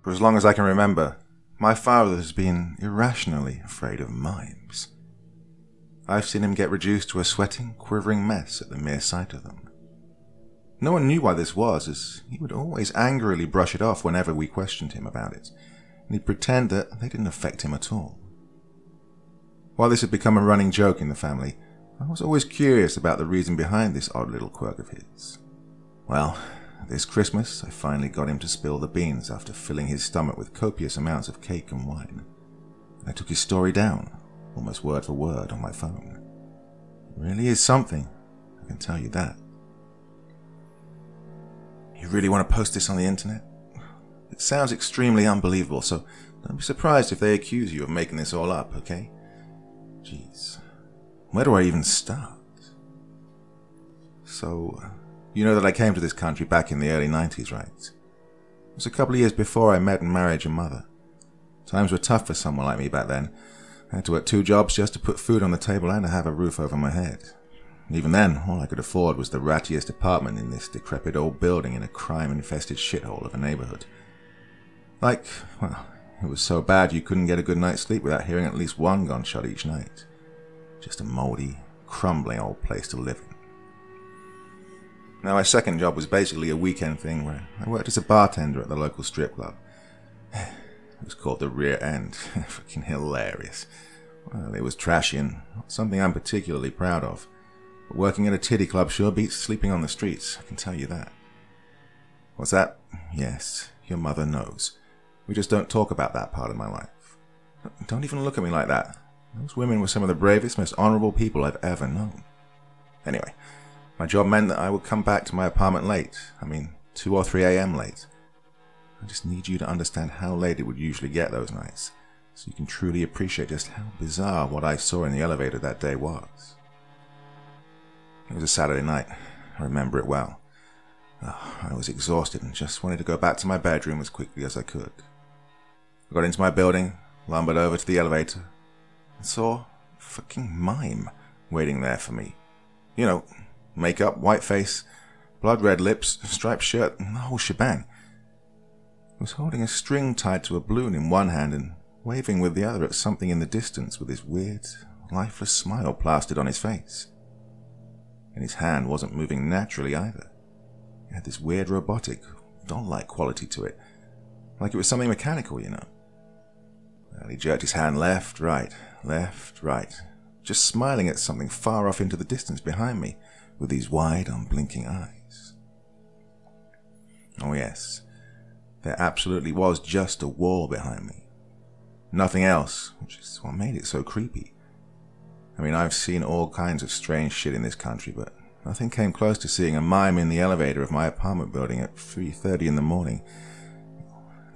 For as long as I can remember, my father has been irrationally afraid of mimes. I've seen him get reduced to a sweating, quivering mess at the mere sight of them. No one knew why this was, as he would always angrily brush it off whenever we questioned him about it, and he'd pretend that they didn't affect him at all. While this had become a running joke in the family, I was always curious about the reason behind this odd little quirk of his. Well, this Christmas I finally got him to spill the beans after filling his stomach with copious amounts of cake and wine. I took his story down, almost word for word, on my phone. It really is something, I can tell you that. You really want to post this on the internet? It sounds extremely unbelievable, so don't be surprised if they accuse you of making this all up, okay? Jeez. Where do I even start? So, you know that I came to this country back in the early 90s, right? It was a couple of years before I met and married your mother. Times were tough for someone like me back then. I had to work 2 jobs just to put food on the table and to have a roof over my head. Even then, all I could afford was the rattiest apartment in this decrepit old building in a crime-infested shithole of a neighborhood. Like, well, it was so bad you couldn't get a good night's sleep without hearing at least one gunshot each night. Just a moldy, crumbling old place to live in. Now, my second job was basically a weekend thing where I worked as a bartender at the local strip club. It was called the Rear End. Fucking hilarious. Well, it was trashy and not something I'm particularly proud of. But working at a titty club sure beats sleeping on the streets, I can tell you that. What's that? Yes, your mother knows. We just don't talk about that part of my life. Don't even look at me like that. Those women were some of the bravest, most honorable people I've ever known. Anyway, my job meant that I would come back to my apartment late. 2 or 3 a.m. late. I just need you to understand how late it would usually get those nights, so you can truly appreciate just how bizarre what I saw in the elevator that day was. It was a Saturday night. I remember it well. I was exhausted and just wanted to go back to my bedroom as quickly as I could. I got into my building, lumbered over to the elevator, and saw a fucking mime waiting there for me. You know, makeup, white face, blood red lips, striped shirt, and the whole shebang. He was holding a string tied to a balloon in one hand and waving with the other at something in the distance with this weird, lifeless smile plastered on his face. And his hand wasn't moving naturally either. It had this weird robotic, doll-like quality to it, like it was something mechanical, you know. Well, he jerked his hand left, right, just smiling at something far off into the distance behind me with these wide, unblinking eyes. Oh yes, there absolutely was just a wall behind me. Nothing else, which is what made it so creepy. I've seen all kinds of strange shit in this country, but nothing came close to seeing a mime in the elevator of my apartment building at 3:30 in the morning.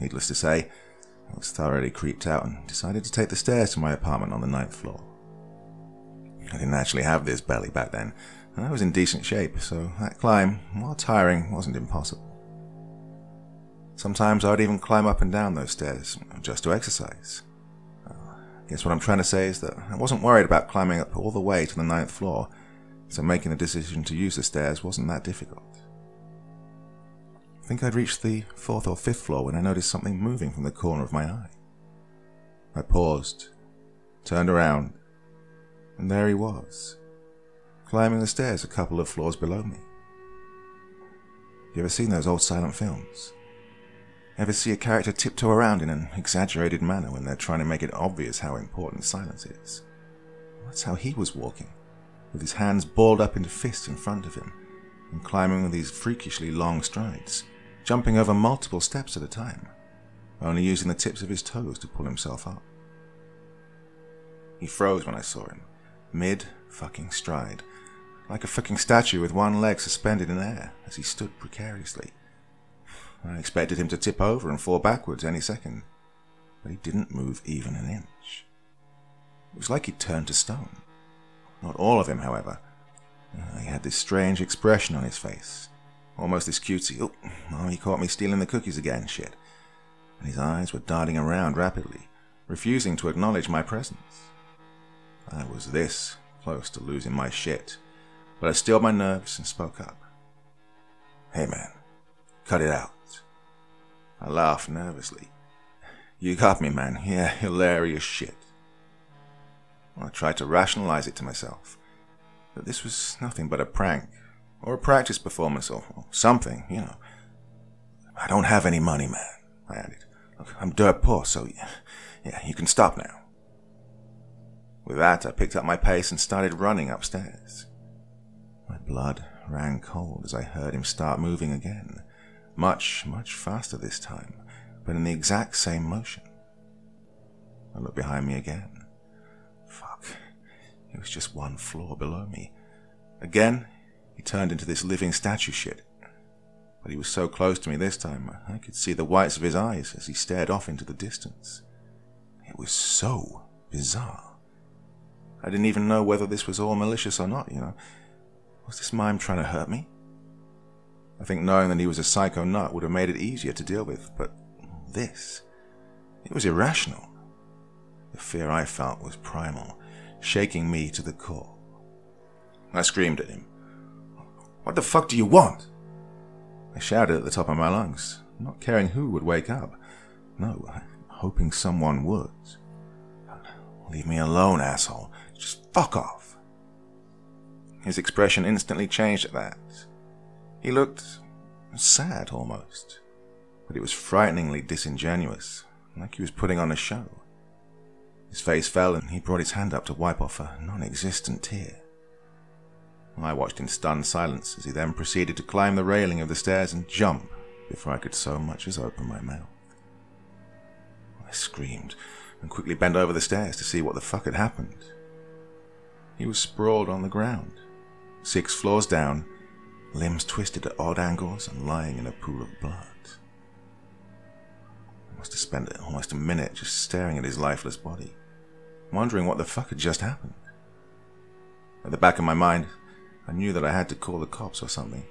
Needless to say, I was thoroughly creeped out and decided to take the stairs to my apartment on the 9th floor. I didn't actually have this belly back then, and I was in decent shape, so that climb, while tiring, wasn't impossible. Sometimes I would even climb up and down those stairs, just to exercise. I guess what I'm trying to say is that I wasn't worried about climbing up all the way to the 9th floor, so making the decision to use the stairs wasn't that difficult. I think I'd reached the 4th or 5th floor when I noticed something moving from the corner of my eye. I paused, turned around, and there he was, climbing the stairs a couple of floors below me. You ever seen those old silent films? Ever see a character tiptoe around in an exaggerated manner when they're trying to make it obvious how important silence is? That's how he was walking, with his hands balled up into fists in front of him, and climbing with these freakishly long strides, jumping over multiple steps at a time, only using the tips of his toes to pull himself up. He froze when I saw him, mid-fucking stride, like a fucking statue with one leg suspended in air as he stood precariously. I expected him to tip over and fall backwards any second, but he didn't move even an inch. It was like he'd turned to stone. Not all of him, however. He had this strange expression on his face, almost this cutesy, oh, he caught me stealing the cookies again shit, and his eyes were darting around rapidly, refusing to acknowledge my presence. I was this close to losing my shit, but I steeled my nerves and spoke up. Hey man, cut it out. I laughed nervously. You got me, man. Yeah, hilarious shit. I tried to rationalize it to myself, that this was nothing but a prank, or a practice performance, or something, you know. I don't have any money, man, I added. Look, I'm dirt poor, so yeah, you can stop now. With that, I picked up my pace and started running upstairs. My blood ran cold as I heard him start moving again, much, much faster this time, but in the exact same motion. I looked behind me again. Fuck, it was just one floor below me. Again, he turned into this living statue shit. But he was so close to me this time, I could see the whites of his eyes as he stared off into the distance. It was so bizarre. I didn't even know whether this was all malicious or not, you know. Was this mime trying to hurt me? I think knowing that he was a psycho nut would have made it easier to deal with, but this, it was irrational. The fear I felt was primal, shaking me to the core. I screamed at him. What the fuck do you want? I shouted at the top of my lungs, not caring who would wake up. No, hoping someone would. Leave me alone, asshole. Just fuck off. His expression instantly changed at that. He looked sad almost, but it was frighteningly disingenuous, like he was putting on a show. His face fell and he brought his hand up to wipe off a non-existent tear. I watched in stunned silence as he then proceeded to climb the railing of the stairs and jump before I could so much as open my mouth. I screamed and quickly bent over the stairs to see what the fuck had happened. He was sprawled on the ground, 6 floors down, limbs twisted at odd angles and lying in a pool of blood. I must have spent almost a minute just staring at his lifeless body, wondering what the fuck had just happened. At the back of my mind, I knew that I had to call the cops or something,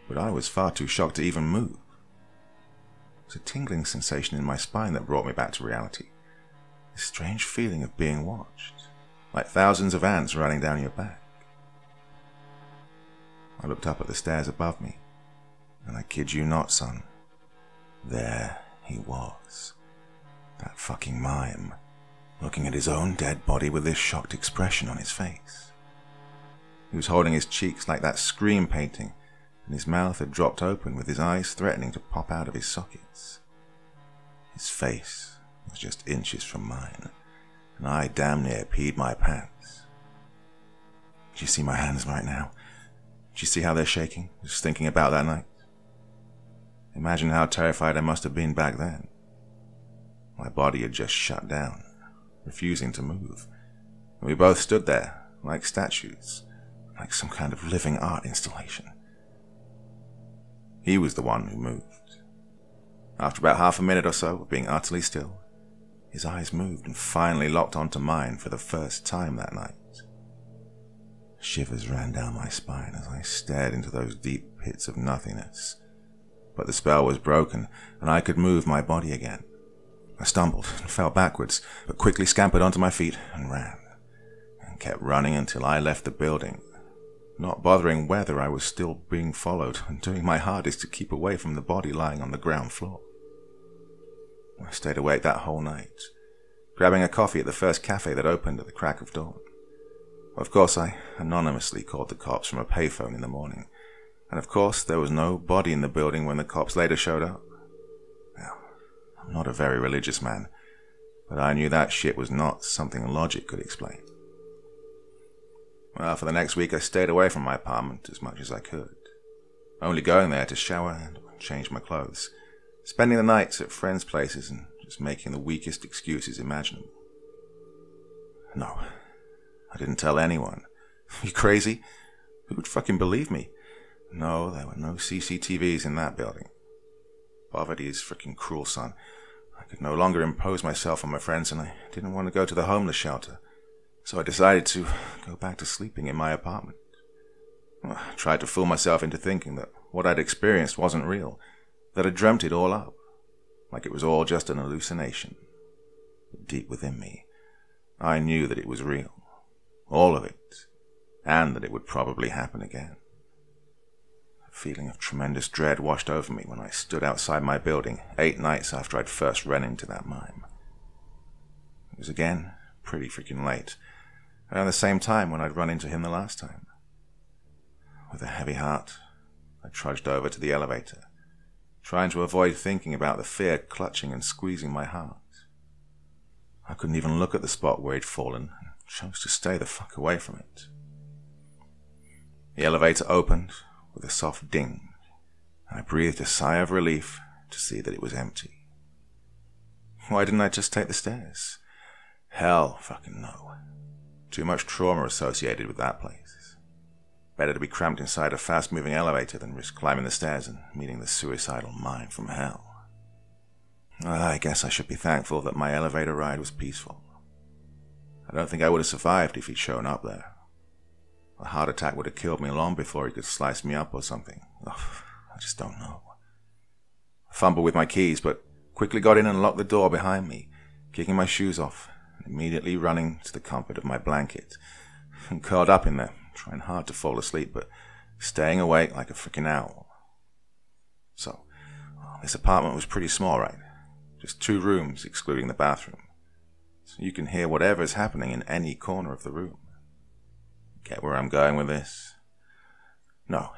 but I was far too shocked to even move. It was a tingling sensation in my spine that brought me back to reality. This strange feeling of being watched, like thousands of ants running down your back. I looked up at the stairs above me, and I kid you not, son, there he was. That fucking mime, looking at his own dead body with this shocked expression on his face. He was holding his cheeks like that Scream painting, and his mouth had dropped open with his eyes threatening to pop out of his sockets. His face was just inches from mine, and I damn near peed my pants. Do you see my hands right now? Do you see how they're shaking, just thinking about that night? Imagine how terrified I must have been back then. My body had just shut down, refusing to move, and we both stood there, like statues, like some kind of living art installation. He was the one who moved. After about half a minute or so of being utterly still, his eyes moved and finally locked onto mine for the first time that night. Shivers ran down my spine as I stared into those deep pits of nothingness. But the spell was broken, and I could move my body again. I stumbled and fell backwards, but quickly scampered onto my feet and ran, and kept running until I left the building, not bothering whether I was still being followed and doing my hardest to keep away from the body lying on the ground floor. I stayed awake that whole night, grabbing a coffee at the first cafe that opened at the crack of dawn. Of course, I anonymously called the cops from a payphone in the morning, and of course there was no body in the building when the cops later showed up. Now, I'm not a very religious man, but I knew that shit was not something logic could explain. Well, for the next week I stayed away from my apartment as much as I could, only going there to shower and change my clothes, spending the nights at friends' places and just making the weakest excuses imaginable. No, I didn't tell anyone. You crazy? Who would fucking believe me? No, there were no CCTVs in that building. Poverty is freaking cruel, son. I could no longer impose myself on my friends, and I didn't want to go to the homeless shelter. So I decided to go back to sleeping in my apartment. I tried to fool myself into thinking that what I'd experienced wasn't real, that I'd dreamt it all up, like it was all just an hallucination. But deep within me, I knew that it was real, all of it, and that it would probably happen again. A feeling of tremendous dread washed over me when I stood outside my building 8 nights after I'd first run into that mime. It was again pretty freaking late, around the same time when I'd run into him the last time. With a heavy heart, I trudged over to the elevator, trying to avoid thinking about the fear clutching and squeezing my heart. I couldn't even look at the spot where he'd fallen and chose to stay the fuck away from it. The elevator opened with a soft ding, and I breathed a sigh of relief to see that it was empty. Why didn't I just take the stairs? Hell fucking no. Too much trauma associated with that place. Better to be cramped inside a fast-moving elevator than risk climbing the stairs and meeting the suicidal mime from hell. I guess I should be thankful that my elevator ride was peaceful. I don't think I would have survived if he'd shown up there. A heart attack would have killed me long before he could slice me up or something. Oh, I just don't know. I fumbled with my keys, but quickly got in and locked the door behind me, kicking my shoes off, and immediately running to the comfort of my blanket, and curled up in there, trying hard to fall asleep, but staying awake like a freaking owl. So, this apartment was pretty small, right? Just 2 rooms, excluding the bathroom. So you can hear whatever's happening in any corner of the room. Get where I'm going with this? No,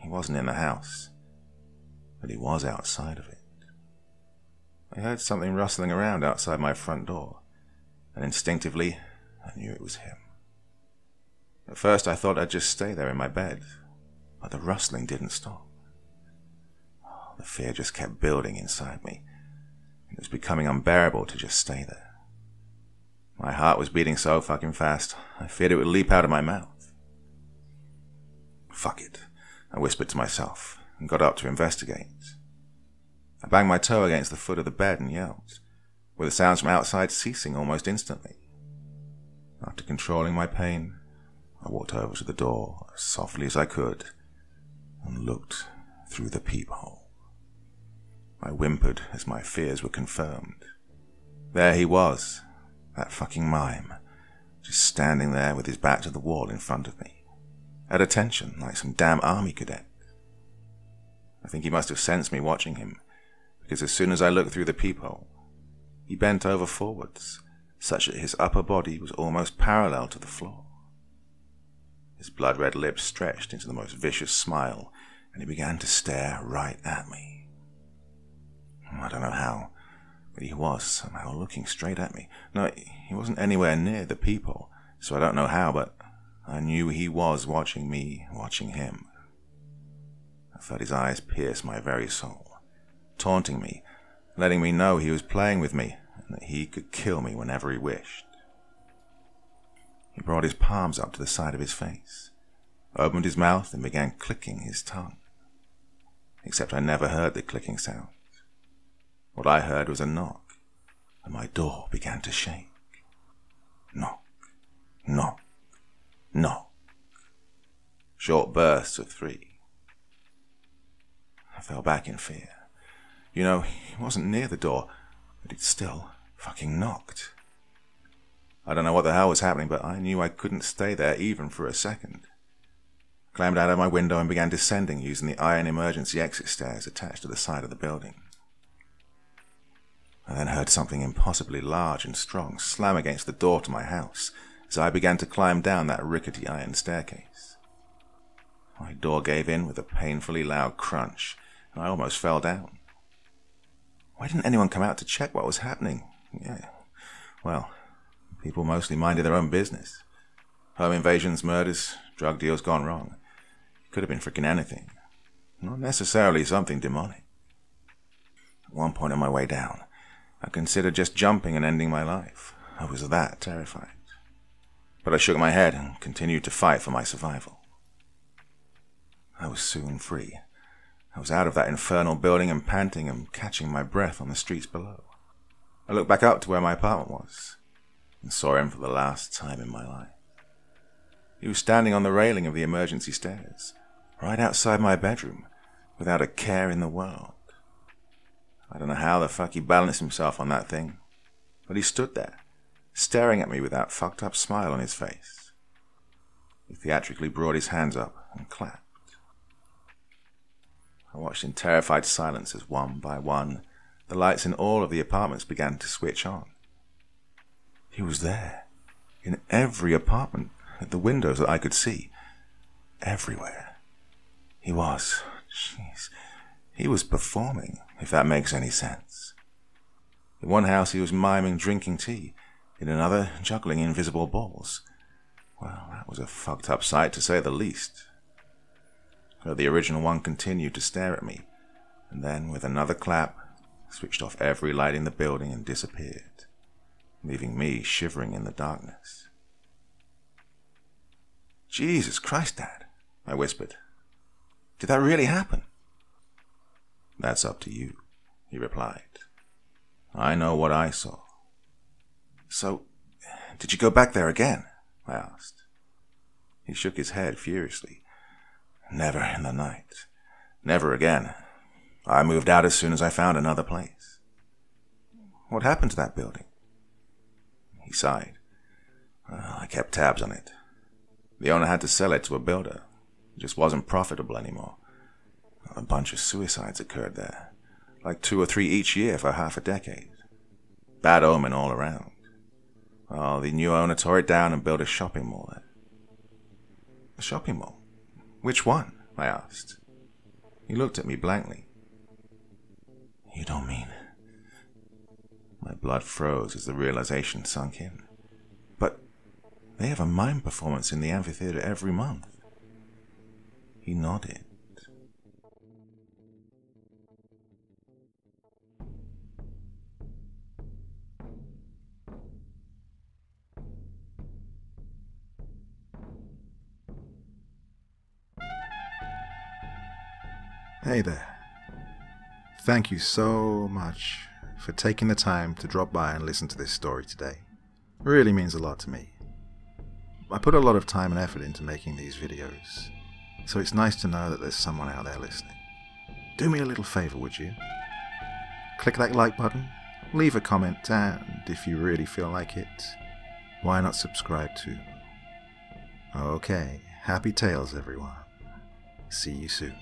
he wasn't in the house, but he was outside of it. I heard something rustling around outside my front door, and instinctively, I knew it was him. At first I thought I'd just stay there in my bed, but the rustling didn't stop. The fear just kept building inside me. It was becoming unbearable to just stay there. My heart was beating so fucking fast, I feared it would leap out of my mouth. Fuck it, I whispered to myself, and got up to investigate. I banged my toe against the foot of the bed and yelled, with the sounds from outside ceasing almost instantly. After controlling my pain, I walked over to the door as softly as I could, and looked through the peephole. I whimpered as my fears were confirmed. There he was, that fucking mime, just standing there with his back to the wall in front of me, at attention like some damn army cadet. I think he must have sensed me watching him, because as soon as I looked through the peephole, he bent over forwards, such that his upper body was almost parallel to the floor. His blood-red lips stretched into the most vicious smile, and he began to stare right at me. I don't know how, but he was somehow looking straight at me. No, he wasn't anywhere near the peephole, so I don't know how, but I knew he was watching me, watching him. I felt his eyes pierce my very soul, taunting me, letting me know he was playing with me, and that he could kill me whenever he wished. He brought his palms up to the side of his face, opened his mouth and began clicking his tongue. Except I never heard the clicking sound. What I heard was a knock, and my door began to shake. Knock, knock, knock. Short bursts of 3. I fell back in fear. You know, he wasn't near the door, but he'd still fucking knocked. I don't know what the hell was happening, but I knew I couldn't stay there even for a second. I climbed out of my window and began descending using the iron emergency exit stairs attached to the side of the building. I then heard something impossibly large and strong slam against the door to my house as I began to climb down that rickety iron staircase. My door gave in with a painfully loud crunch, and I almost fell down. Why didn't anyone come out to check what was happening? Yeah, well, people mostly minded their own business. Home invasions, murders, drug deals gone wrong. It could have been freaking anything. Not necessarily something demonic. At one point on my way down, I considered just jumping and ending my life. I was that terrified. But I shook my head and continued to fight for my survival. I was soon free. I was out of that infernal building and panting and catching my breath on the streets below. I looked back up to where my apartment was and saw him for the last time in my life. He was standing on the railing of the emergency stairs, right outside my bedroom, without a care in the world. I don't know how the fuck he balanced himself on that thing, but he stood there, staring at me with that fucked up smile on his face. He theatrically brought his hands up and clapped. I watched in terrified silence as one by one the lights in all of the apartments began to switch on. He was there, in every apartment, at the windows that I could see. Everywhere. He was. Jeez. He was performing, if that makes any sense. In one house he was miming drinking tea, in another juggling invisible balls. Well, that was a fucked up sight to say the least. So the original one continued to stare at me, and then, with another clap, switched off every light in the building and disappeared, leaving me shivering in the darkness. Jesus Christ, Dad, I whispered. Did that really happen? That's up to you, he replied. I know what I saw. So, did you go back there again? I asked. He shook his head furiously. Never in the night. Never again. I moved out as soon as I found another place. What happened to that building? He sighed. I kept tabs on it. The owner had to sell it to a builder. It just wasn't profitable anymore. A bunch of suicides occurred there, like 2 or 3 each year for half a decade. Bad omen all around. Well, the new owner tore it down and built a shopping mall there. A shopping mall? Which one? I asked. He looked at me blankly. You don't mean... My blood froze as the realization sunk in. But they have a mime performance in the amphitheater every month. He nodded. Hey there. Thank you so much for taking the time to drop by and listen to this story today. It really means a lot to me. I put a lot of time and effort into making these videos, so it's nice to know that there's someone out there listening. Do me a little favor, would you? Click that like button, leave a comment, and if you really feel like it, why not subscribe too? Okay, happy tales everyone. See you soon.